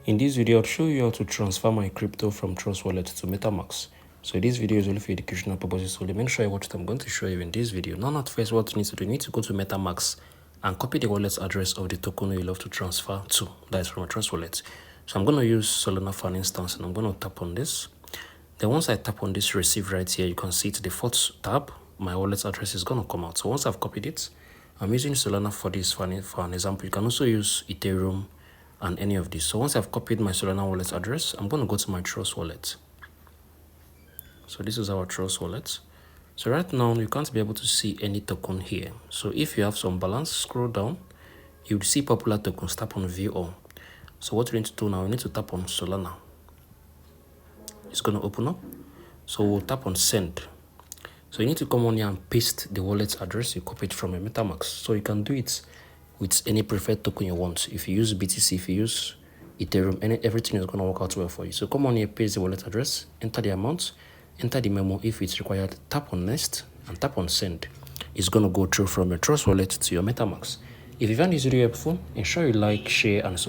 In this video, I'll show you how to transfer my crypto from Trust Wallet to MetaMask. So this video is only for educational purposes only. Make sure you watch what I'm going to show you in this video. Now, at first, what you need to do, you need to go to MetaMask and copy the wallet address of the token you love to transfer to. That is from a Trust Wallet. So I'm going to use Solana for an instance, and I'm going to tap on this. Then once I tap on this receive right here, you can see it's the fourth tab. My wallet address is going to come out. So once I've copied it, I'm using Solana for this for an example. You can also use Ethereum and any of these. So once I've copied my Solana wallet address, I'm going to go to my Trust Wallet. So this is our Trust Wallet. So right now, you can't be able to see any token here. So if you have some balance, scroll down, you will see popular tokens. Tap on view all. So what we need to do now, we need to tap on Solana. It's going to open up. So we'll tap on send. So you need to come on here and paste the wallet address you copied from a MetaMask. So you can do it with any preferred token you want. If you use BTC, if you use Ethereum, everything is going to work out well for you. So come on here, paste the wallet address, enter the amount, enter the memo if it's required, tap on next, and tap on send. It's going to go through from your Trust Wallet to your MetaMask. If you found this video helpful, ensure you like, share, and subscribe.